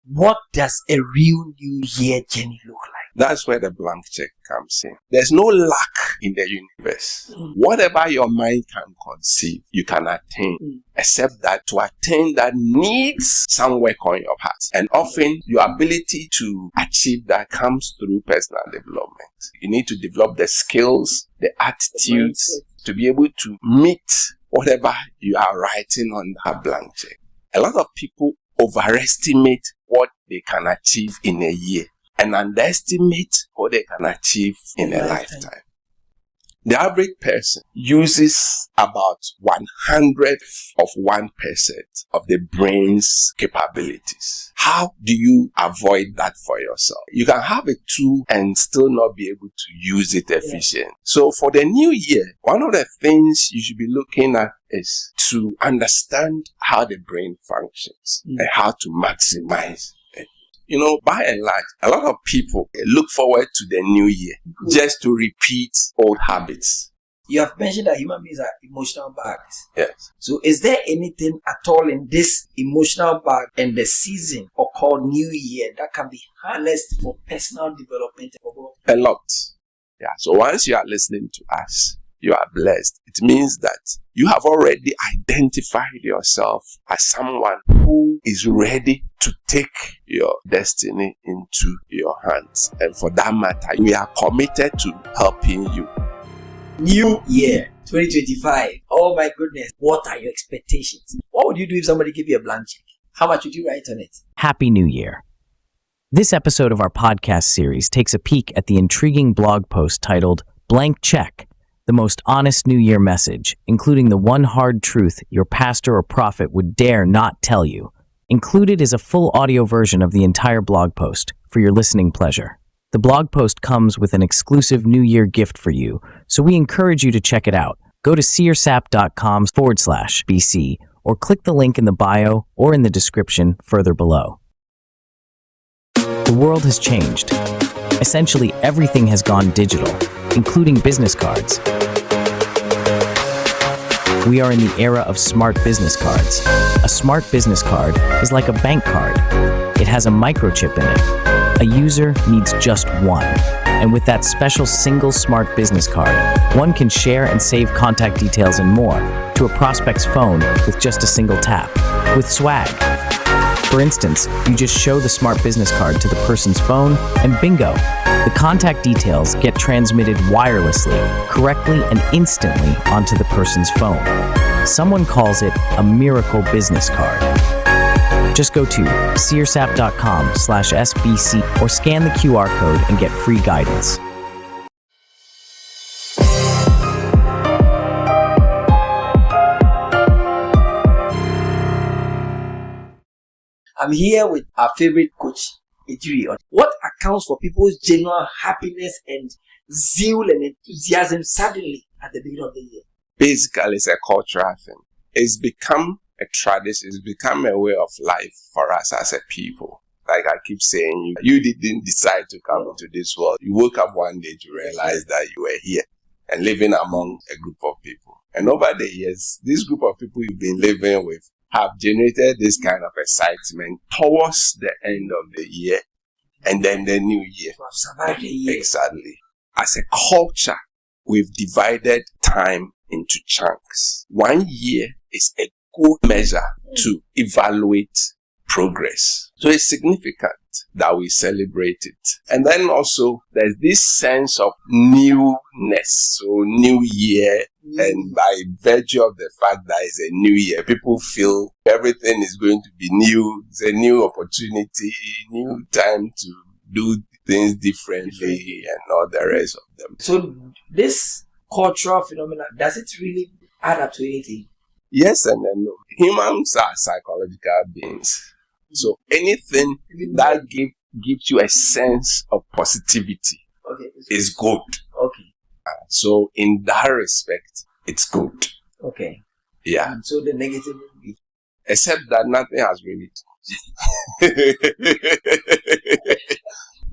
what does a real New Year journey look like? That's where the blank check comes in. There's no luck in the universe. Whatever your mind can conceive, you can attain. Except that to attain that needs some work on your part. And often your ability to achieve that comes through personal development. You need to develop the skills, the attitudes to be able to meet whatever you are writing on that blank check. A lot of people overestimate what they can achieve in a year and underestimate what they can achieve in a lifetime. The average person uses about 1/100th of 1% of the brain's capabilities. How do you avoid that for yourself? You can have a tool and still not be able to use it efficiently. So for the new year, one of the things you should be looking at is to understand how the brain functions and how to maximize it. You know, by and large, a lot of people look forward to the new year just to repeat old habits. You have mentioned that human beings are emotional bags. Yes. So is there anything at all in this emotional bag and the season or called New Year that can be harnessed for personal development? A lot. Yeah. So once you are listening to us, you are blessed. It means that you have already identified yourself as someone who is ready to take your destiny into your hands. And for that matter, we are committed to helping you. New Year 2025. Oh my goodness. What are your expectations? What would you do if somebody gave you a blank check? How much would you write on it? Happy New Year. This episode of our podcast series takes a peek at the intriguing blog post titled Blank Check, the most honest New Year message, including the one hard truth your pastor or prophet would dare not tell you. Included is a full audio version of the entire blog post for your listening pleasure. The blog post comes with an exclusive New Year gift for you, so we encourage you to check it out. Go to seersap.com/BC or click the link in the bio or in the description further below. The world has changed. Essentially, everything has gone digital, including business cards. We are in the era of smart business cards. A smart business card is like a bank card. It has a microchip in it. A user needs just one. And with that special single smart business card, one can share and save contact details and more to a prospect's phone with just a single tap. With swag. For instance, you just show the smart business card to the person's phone and bingo, the contact details get transmitted wirelessly, correctly and instantly onto the person's phone. Someone calls it a miracle business card. Just go to seersap.com/SBC or scan the QR code and get free guidance. I'm here with our favorite coach, Ejiri. What accounts for people's genuine happiness and zeal and enthusiasm suddenly at the beginning of the year? Basically, it's a cultural thing. It's become a tradition. It's become a way of life for us as a people. Like I keep saying, you didn't decide to come into this world. You woke up one day to realize that you were here and living among a group of people. And over the years, this group of people you've been living with have generated this kind of excitement towards the end of the year and then the new year. Survive the year. Exactly. As a culture, we've divided time into chunks. 1 year is a good measure to evaluate progress. So it's significant that we celebrate it. And then also there's this sense of newness, so new year. And by virtue of the fact that it's a new year, people feel everything is going to be new. It's a new opportunity, new time to do things differently and all the rest of them. So this cultural phenomenon, does it really add up to anything? Yes and no. Humans are psychological beings. So anything that gives you a sense of positivity is good. Okay. So in that respect, it's good. Okay. Yeah. And so the negative will be? Except that nothing has really changed.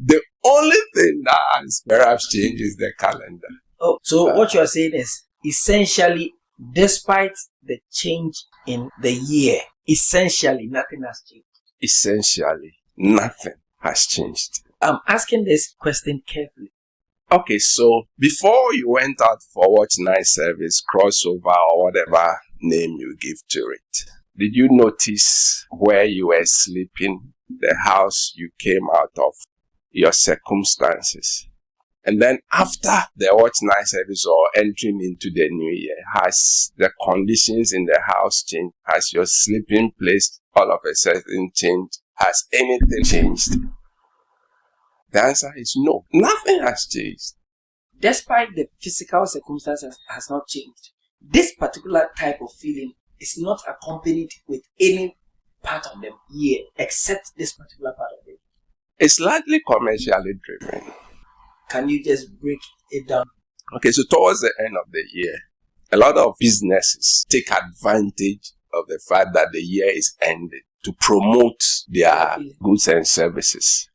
The only thing that has perhaps changed is the calendar. Oh, so what you are saying is essentially, despite the change in the year, essentially nothing has changed. Essentially. Nothing has changed. I'm asking this question carefully. Okay, so before you went out for watch night service, crossover, or whatever name you give to it, did you notice where you were sleeping, the house you came out of, your circumstances? And then after the watch night service or entering into the new year, has the conditions in the house changed? Has your sleeping place all of a sudden changed? Has anything changed? The answer is no. Nothing has changed. Despite the physical circumstances has not changed, this particular type of feeling is not accompanied with any part of the year except this particular part of it. It's largely commercially driven. Can you just break it down? Okay, so towards the end of the year, a lot of businesses take advantage of the fact that the year is ending to promote their goods and services.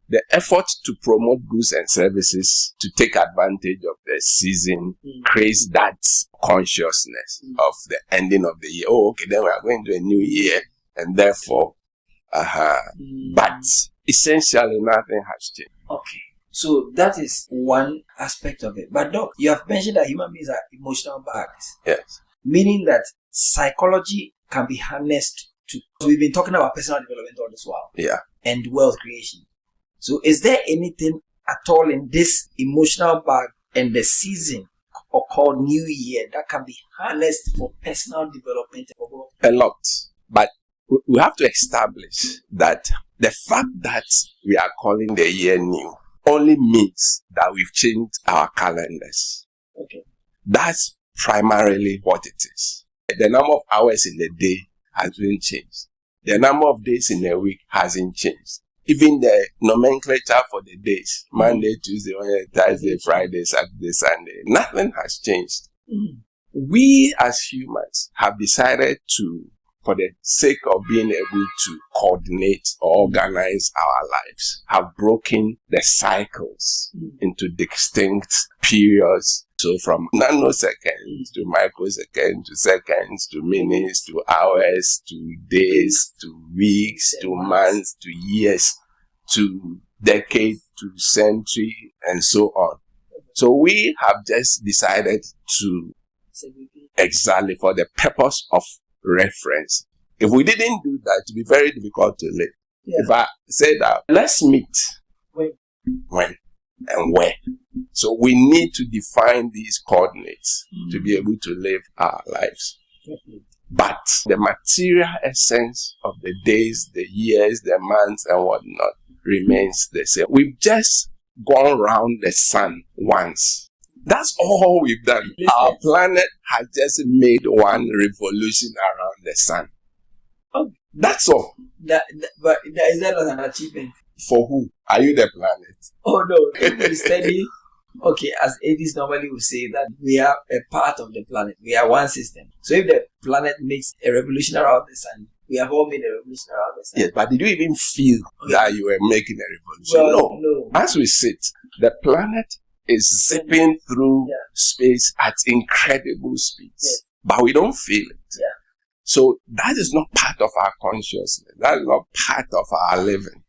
The effort to promote goods and services to take advantage of the season creates that consciousness of the ending of the year. Oh, okay, then we are going to a new year, and therefore, but essentially nothing has changed. Okay. So that is one aspect of it. But Doc, you have mentioned that human beings are emotional beings. Yes. Meaning that psychology can be harnessed to... We've been talking about personal development all this while. Yeah. And wealth creation. So is there anything at all in this emotional bag and the season or called New Year that can be harnessed for personal development? A lot. But we have to establish that the fact that we are calling the year new only means that we've changed our calendars. Okay. That's primarily what it is. The number of hours in the day hasn't changed. The number of days in a week hasn't changed. Even the nomenclature for the days, Monday, Tuesday, Wednesday, Thursday, Friday, Saturday, Sunday, nothing has changed. We as humans have decided to, for the sake of being able to coordinate or organize our lives, have broken the cycles into distinct periods. So from nanoseconds to microseconds to seconds to minutes to hours to days to weeks to months to years to decade to century and so on. So we have just decided to, exactly for the purpose of reference. If we didn't do that, it would be very difficult to live. Yeah. If I say that, let's meet. When and where. So we need to define these coordinates to be able to live our lives. But the material essence of the days, the years, the months and whatnot remains the same. We've just gone round the sun once. That's all we've done. Our planet has just made one revolution around the sun. Oh, that's all. But is that not an achievement? For who? Are you the planet? Oh no, we study. Okay, as atheists normally will say that we are a part of the planet. We are one system. So if the planet makes a revolution around the sun, we have all made a revolution around the sun. Yes, but did you even feel that you were making a revolution? Well, no. As we sit, the planet is zipping through space at incredible speeds, but we don't feel it. Yeah. So that is not part of our consciousness. That is not part of our living.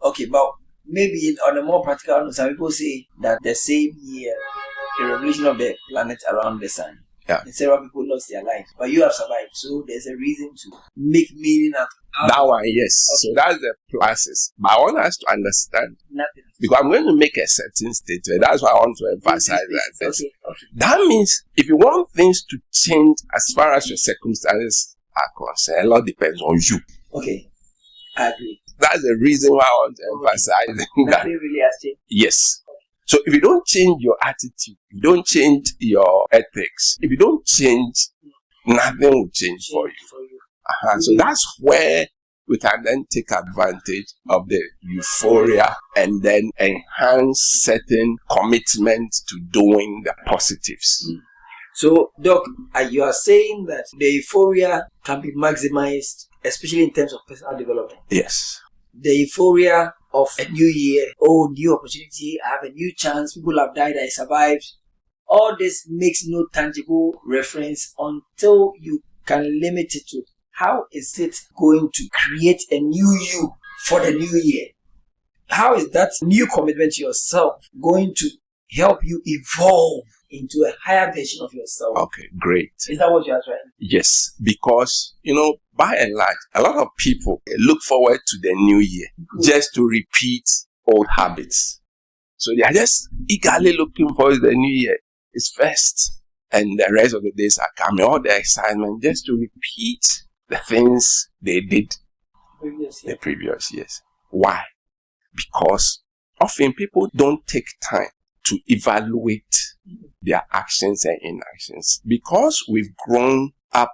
Okay, but maybe on a more practical note, some people say that the same year, the revolution of the planet around the sun, and several people lost their lives, but you have survived. So there's a reason to make meaning out of that one. Yes. Okay. So that's the pluses. But I want us to understand nothing. Because I'm going to make a certain statement. That's why I want to emphasize that. Okay. That means if you want things to change as far as your circumstances are concerned, a lot depends on you. Okay, I agree. That's the reason why I want to emphasize that. Nothing really has changed. Yes. So if you don't change your attitude, if you don't change your ethics, if you don't change, nothing will change for you. So that's where we can then take advantage of the euphoria and then enhance certain commitment to doing the positives. So, Doc, you are saying that the euphoria can be maximized, especially in terms of personal development. Yes. The euphoria of a new year, new opportunity, I have a new chance, people have died, I survived. All this makes no tangible reference until you can limit it to how is it going to create a new you for the new year. How is that new commitment to yourself going to help you evolve into a higher version of yourself? Okay, great. Is that what you are trying? Yes, because, by and large, a lot of people look forward to the new year just to repeat old habits. So they are just eagerly looking forward to the new year. It's first, and the rest of the days are coming. All the excitement just to repeat the things they did the previous years. Why? Because often people don't take time to evaluate their actions and inactions. Because we've grown up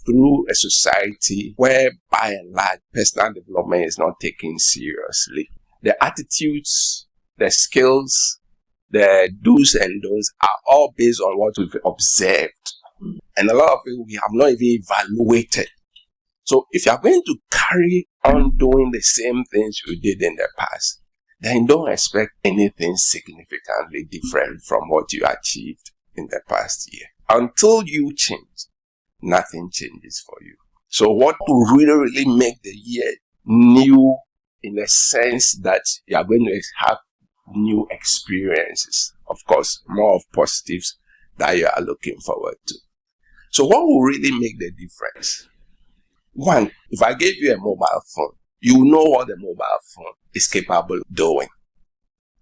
through a society where, by and large, personal development is not taken seriously. The attitudes, the skills, the do's and don'ts are all based on what we've observed. And a lot of it we have not even evaluated. So if you are going to carry on doing the same things you did in the past, then don't expect anything significantly different from what you achieved in the past year. Until you change, nothing changes for you. So what will really make the year new, in the sense that you are going to have new experiences, of course, more of positives that you are looking forward to. So what will really make the difference? One, if I gave you a mobile phone, you know what the mobile phone is capable of doing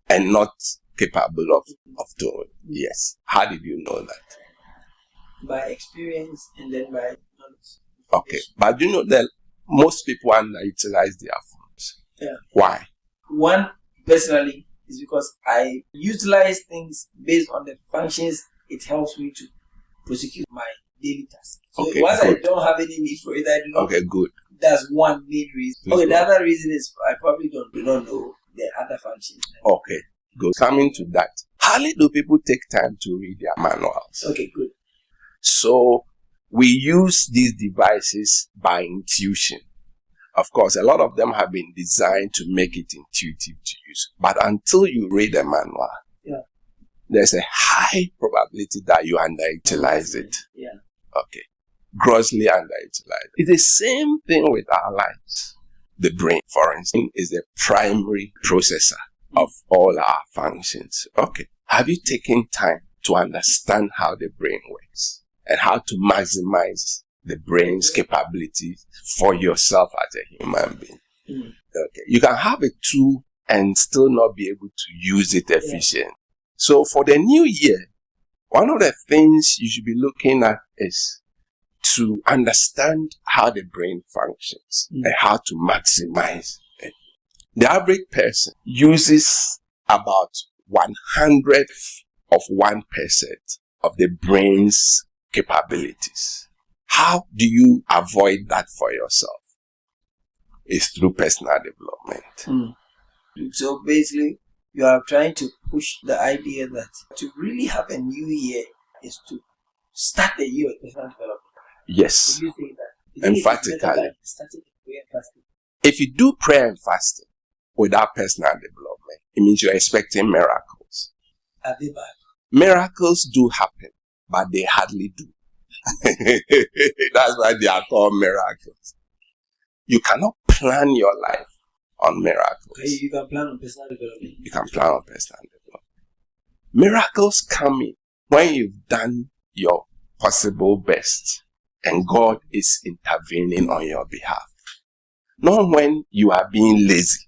and not capable of doing. Yes. How did you know that? By experience and then by knowledge. Okay. But you know that most people underutilize their phones. Yeah. Why? One, personally, is because I utilize things based on the functions it helps me to prosecute my daily tasks. So okay, once good. I don't have any need for it, I do not. Okay, good. That's one main reason. Okay, the other reason is I probably do not know the other functions. Okay, good. Coming to that, hardly do people take time to read their manuals. Okay, good. So we use these devices by intuition. Of course, a lot of them have been designed to make it intuitive to use. But until you read the manual, there's a high probability that you underutilize it. Yeah. Okay. Grossly underutilized. It's the same thing with our lives. The brain, for instance, is the primary processor of all our functions. Okay. Have you taken time to understand how the brain works and how to maximize the brain's capabilities for yourself as a human being? Okay. You can have a tool and still not be able to use it efficiently. So for the new year, one of the things you should be looking at is to understand how the brain functions and how to maximize it. The average person uses about 1/100 of 1% of the brain's capabilities. How do you avoid that for yourself? It's through personal development. So basically, you are trying to push the idea that to really have a new year is to start the year with personal development. Yes. You say that? Emphatically. Starting prayer and fasting. If you do prayer and fasting without personal development, it means you're expecting miracles. Are they bad? Miracles do happen, but they hardly do. That's why they are called miracles. You cannot plan your life on miracles. Okay, you can plan on personal development. You can plan on personal development. Miracles come in when you've done your possible best and God is intervening on your behalf. Not when you are being lazy.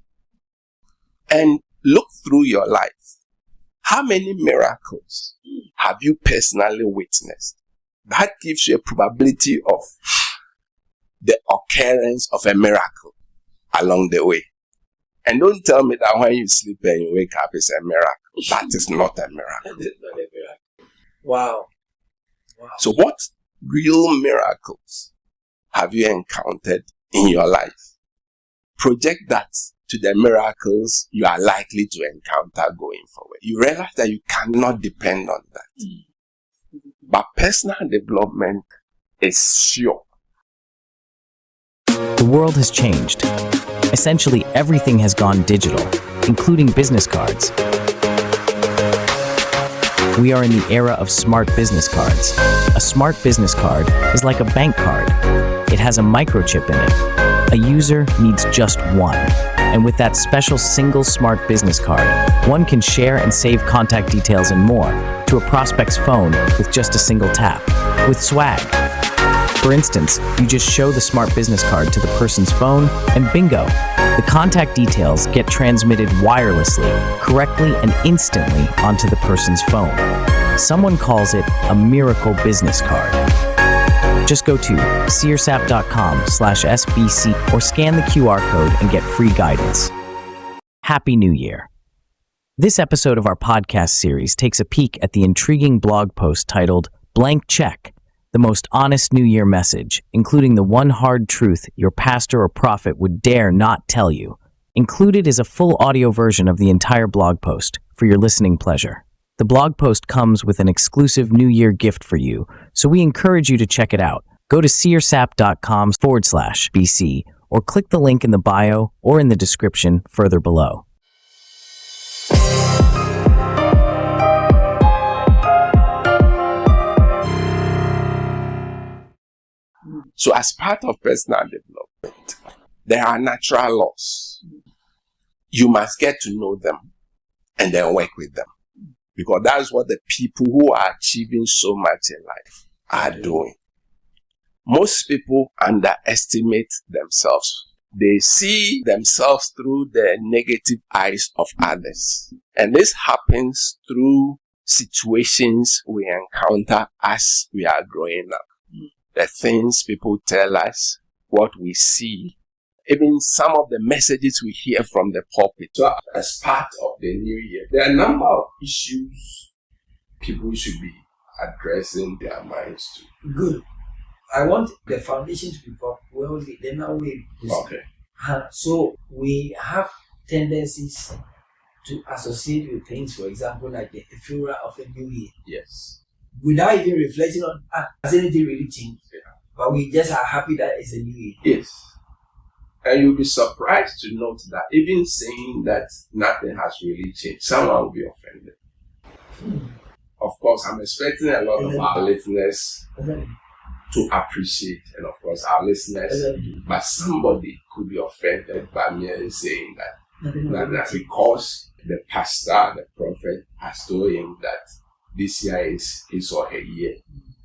And look through your life. How many miracles have you personally witnessed? That gives you a probability of the occurrence of a miracle along the way. And don't tell me that when you sleep and you wake up, it's a miracle. That is not a miracle. That is not a miracle. Wow. So what real miracles have you encountered in your life? Project that to the miracles you are likely to encounter going forward. You realize that you cannot depend on that. But personal development is sure. The world has changed. Essentially, everything has gone digital, including business cards. We are in the era of smart business cards. A smart business card is like a bank card. It has a microchip in it. A user needs just one. And with that special single smart business card, one can share and save contact details and more to a prospect's phone with just a single tap. With swag. For instance, you just show the smart business card to the person's phone and bingo! The contact details get transmitted wirelessly, correctly and instantly onto the person's phone. Someone calls it a miracle business card. Just go to seersap.com/SBC or scan the QR code and get free guidance. Happy New Year. This episode of our podcast series takes a peek at the intriguing blog post titled Blank Check, the most honest New Year message, including the one hard truth your pastor or prophet would dare not tell you. Included is a full audio version of the entire blog post for your listening pleasure. The blog post comes with an exclusive New Year gift for you, so we encourage you to check it out. Go to seersap.com/BC or click the link in the bio or in the description further below. So as part of personal development, there are natural laws. You must get to know them and then work with them. Because that's what the people who are achieving so much in life are doing. Most people underestimate themselves. They see themselves through the negative eyes of others. And this happens through situations we encounter as we are growing up. The things people tell us, what we see, even some of the messages we hear from the pulpit. So as part of the new year, there are a number of issues people should be addressing their minds to. Good. I want the foundation to be well laid. Then now we Okay. So we have tendencies to associate with things, for example, like the euphoria of a new year. Yes. Without even reflecting on, has anything really changed? Yeah. But we just are happy that it's a new year. Yes. And you'll be surprised to note that even saying that nothing has really changed, someone will be offended. Of course, I'm expecting a lot of our listeners to appreciate, and of course, our listeners, but somebody could be offended by me saying that because the pastor, the prophet, has told him that this year is his or her year,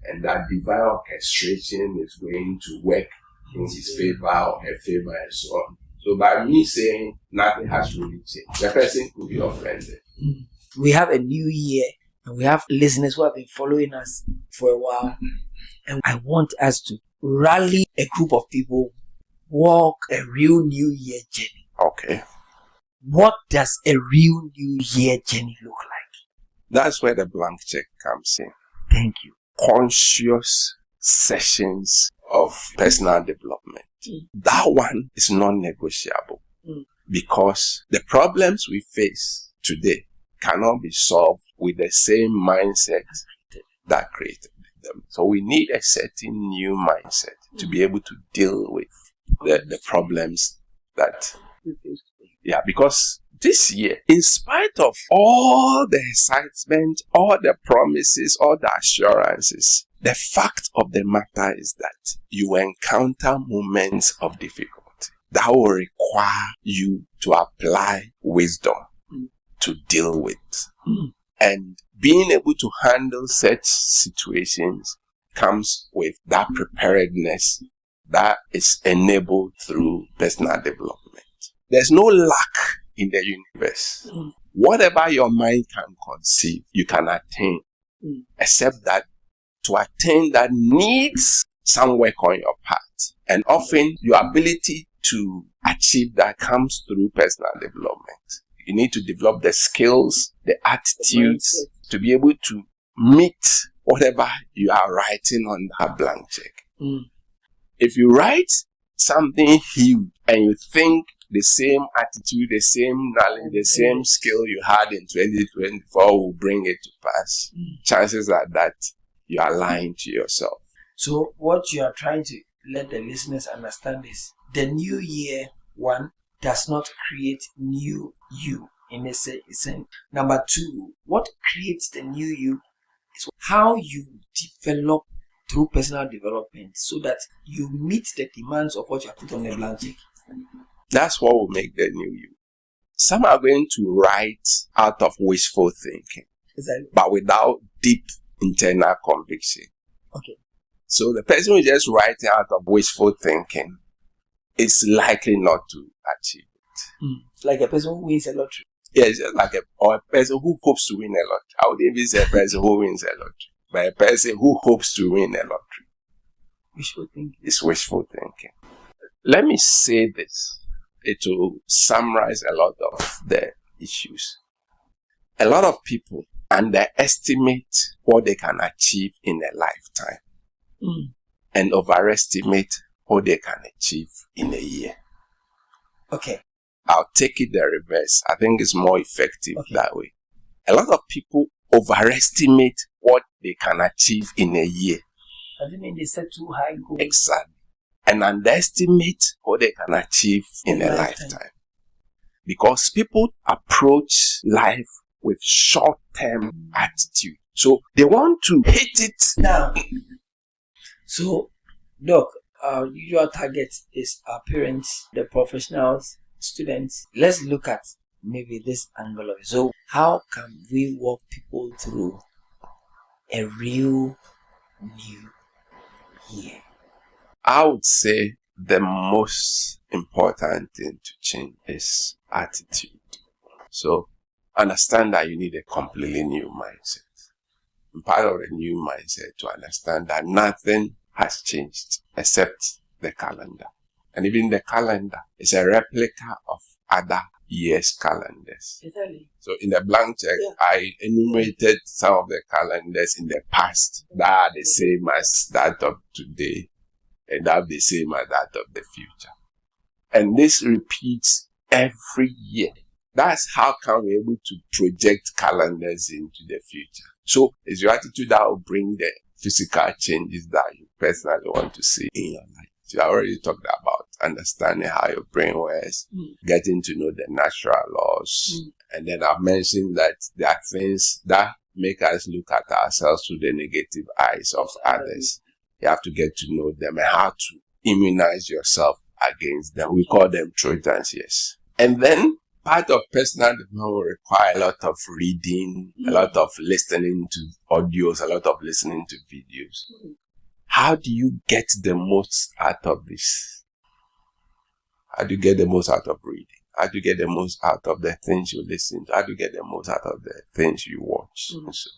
and that divine orchestration is going to work in his favor or her favor and so on. So by me saying nothing has really changed, the person could be offended. We have a new year, and we have listeners who have been following us for a while. And I want us to rally a group of people, walk a real new year journey. Okay. What does a real new year journey look like? That's where the blank check comes in. Thank you. Conscious sessions of personal development. That one is non-negotiable because the problems we face today cannot be solved with the same mindset that created them. So we need a certain new mindset to be able to deal with the problems that we face today. Yeah, because this year, in spite of all the excitement, all the promises, all the assurances, the fact of the matter is that you encounter moments of difficulty that will require you to apply wisdom to deal with. And being able to handle such situations comes with that preparedness that is enabled through personal development. There's no lack in the universe. Whatever your mind can conceive, you can attain. Except that to attain that needs some work on your part. And often your ability to achieve that comes through personal development. You need to develop the skills, the attitudes to be able to meet whatever you are writing on that blank check. If you write something huge and you think the same attitude, the same knowledge, the same skill you had in 2024 will bring it to pass, chances are that you are lying to yourself. So what you are trying to let the listeners understand is the new year one does not create new you in a sense. Number two, what creates the new you is how you develop through personal development so that you meet the demands of what you have put on the blank check. That's what will make the new you. Some are going to write out of wishful thinking, Exactly. but without deep internal conviction. Okay. So the person who is just writing out of wishful thinking is likely not to achieve it. Like a person who wins a lottery. Yes, like a person who hopes to win a lottery. I would even say a person who wins a lottery, but a person who hopes to win a lottery. Wishful thinking. It's wishful thinking. Let me say this. It will summarize a lot of the issues. A lot of people underestimate what they can achieve in a lifetime and overestimate what they can achieve in a year. Okay. I'll take it the reverse. I think it's more effective that way. A lot of people overestimate what they can achieve in a year. Does it mean they set too high goals? Exactly. And underestimate what they can achieve in a lifetime. Because people approach life with short-term attitude. So they want to hit it now. So, Doc, our usual target is our parents, the professionals, students. Let's look at maybe this angle of it. So, how can we walk people through a real new year? I would say the most important thing to change is attitude. So understand that you need a completely new mindset. And part of the new mindset to understand that nothing has changed except the calendar. And even the calendar is a replica of other years' calendars. Exactly. So in the blank check, I enumerated some of the calendars in the past that are the same as that of today. And that the same as that of the future. And this repeats every year. That's how can we be able to project calendars into the future. So it's your attitude that will bring the physical changes that you personally want to see in your life. So I already talked about understanding how your brain works, getting to know the natural laws. And then I've mentioned that there are things that make us look at ourselves through the negative eyes of others. You have to get to know them and how to immunize yourself against them. We call them Trojans, yes. And then part of personal development will require a lot of reading, a lot of listening to audios, a lot of listening to videos. How do you get the most out of this? How do you get the most out of reading? How do you get the most out of the things you listen to? How do you get the most out of the things you watch? So,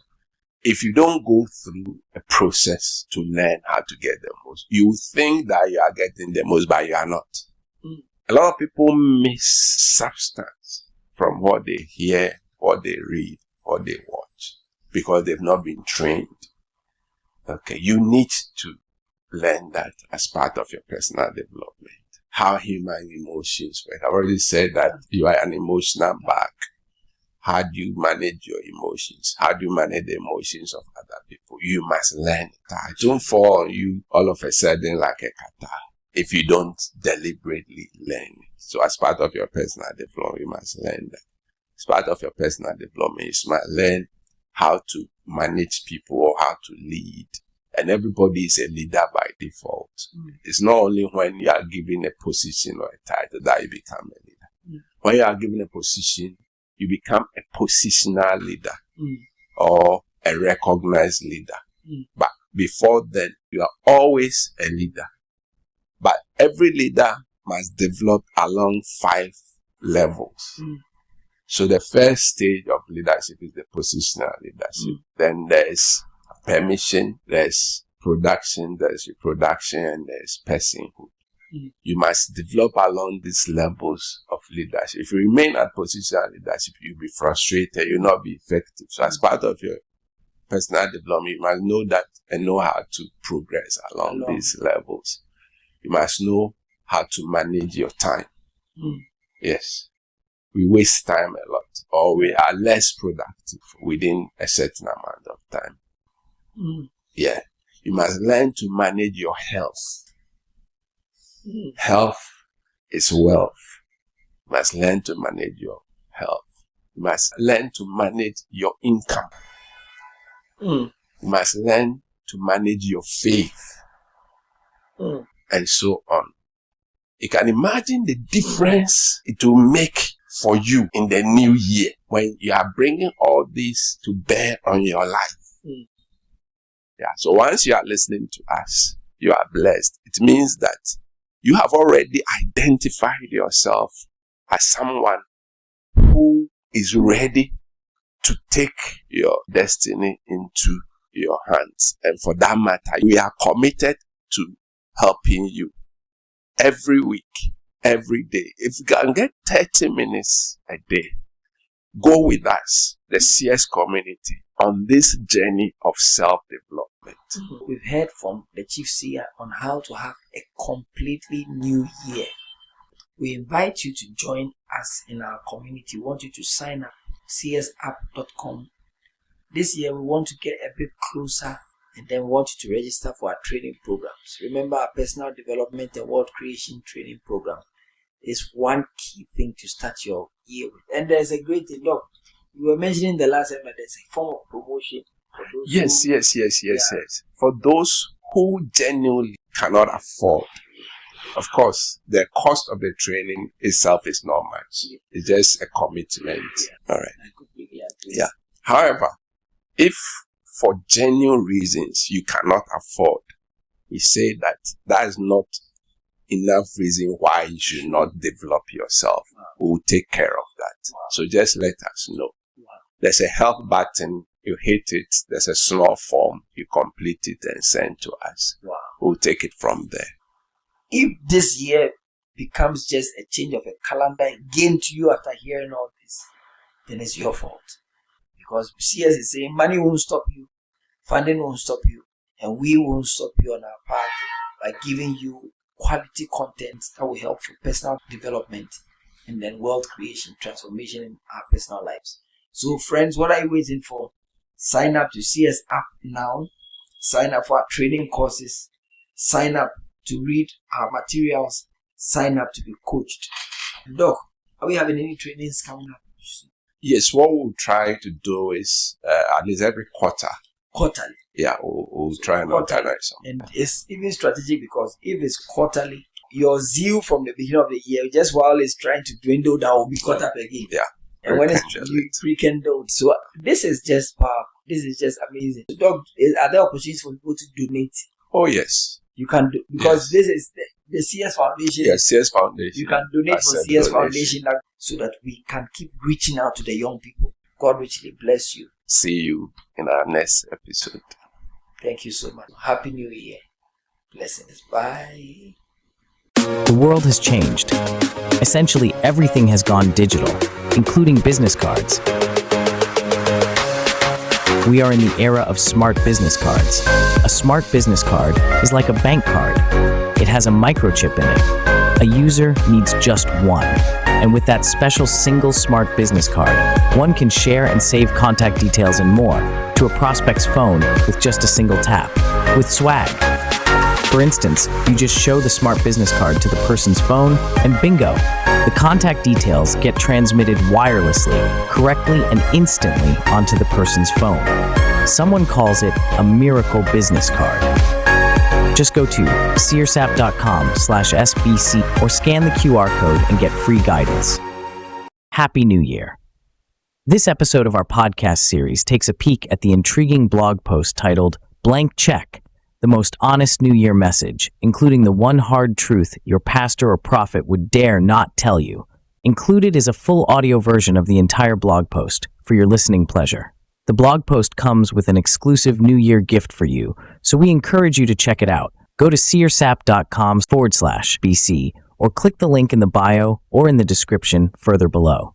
if you don't go through a process to learn how to get the most, you think that you are getting the most, but you are not. A lot of people miss substance from what they hear, what they read, what they watch, because they've not been trained. Okay, you need to learn that as part of your personal development. How human emotions work. I've already said that you are an emotional bag. How do you manage your emotions? How do you manage the emotions of other people? You must learn it. It don't fall on you all of a sudden like a kata if you don't deliberately learn it. So as part of your personal development, you must learn that. As part of your personal development, you must learn how to manage people or how to lead. And everybody is a leader by default. It's not only when you are given a position or a title that you become a leader. When you are given a position, you become a positional leader or a recognized leader. But before then, you are always a leader. But every leader must develop along 5 levels. So the first stage of leadership is the positional leadership. Then there's permission, there's production, there's reproduction, and there's personhood. You must develop along these levels of leadership. If you remain at positional leadership, you'll be frustrated, you'll not be effective. So as part of your personal development, you must know that and know how to progress along these levels. You must know how to manage your time. Yes. We waste time a lot, or we are less productive within a certain amount of time. Yeah. You must learn to manage your health. Health is wealth. You must learn to manage your health. You must learn to manage your income. You must learn to manage your faith. And so on. You can imagine the difference it will make for you in the new year when you are bringing all this to bear on your life. Yeah. So once you are listening to us, you are blessed. It means that you have already identified yourself as someone who is ready to take your destiny into your hands. And for that matter, we are committed to helping you every week, every day. If you can get 30 minutes a day, go with us, the Seers community, on this journey of self-development. We've heard from the Chief Seer on how to have a completely new year. We invite you to join us in our community. We want you to sign up, seersapp.com. This year we want to get a bit closer, and then we want you to register for our training programs. Remember, our personal development and world creation training program is one key thing to start your year with. And there's a great thing. Look, you were mentioning the last time that there's a form of promotion for those Yes. For those who genuinely cannot afford. Of course, the cost of the training itself is not much. It's just a commitment. All right. I completely agree. Yeah. However, if for genuine reasons you cannot afford, we say that is not enough reason why you should not develop yourself. We will take care of that. So just let us know. There's a help button. You hit it. There's a small form. You complete it and send to us. We'll take it from there. If this year becomes just a change of a calendar again to you after hearing all this, then it's your fault. Because Seers is saying money won't stop you, funding won't stop you, and we won't stop you on our part by giving you quality content that will help for personal development and then world creation, transformation in our personal lives. So friends, what are you waiting for? Sign up to Seers app now. Sign up for our training courses. Sign up to read our materials. Sign up to be coached. Doc, are we having any trainings coming up? Yes, what we'll try to do is at least every quarter. Quarterly. Yeah, we'll try and organize something. And it's even strategic because if it's quarterly, your zeal from the beginning of the year, just while it's trying to dwindle down, will be caught up again. Yeah. And when it's rekindled. So this is just powerful. This is just amazing. So, Doc, are there opportunities for people to donate? Oh, yes. You can do, because this is the Seers Foundation. Yes, Seers Foundation. You can donate for Seers Foundation so that we can keep reaching out to the young people. God richly bless you. See you in our next episode. Thank you so much. Happy New Year. Blessings. Bye. The world has changed. Essentially, everything has gone digital, including business cards. We are in the era of smart business cards. A smart business card is like a bank card. It has a microchip in it. A user needs just one. And with that special single smart business card, one can share and save contact details and more to a prospect's phone with just a single tap. With swag. For instance, you just show the smart business card to the person's phone and bingo! The contact details get transmitted wirelessly, correctly and instantly onto the person's phone. Someone calls it a miracle business card. Just go to seersapp.com/SBC or scan the QR code and get free guidance. Happy New Year. This episode of our podcast series takes a peek at the intriguing blog post titled Blank Check, the most honest New Year message, including the one hard truth your pastor or prophet would dare not tell you. Included is a full audio version of the entire blog post for your listening pleasure. The blog post comes with an exclusive New Year gift for you, so we encourage you to check it out. Go to seersapp.com/BC or click the link in the bio or in the description further below.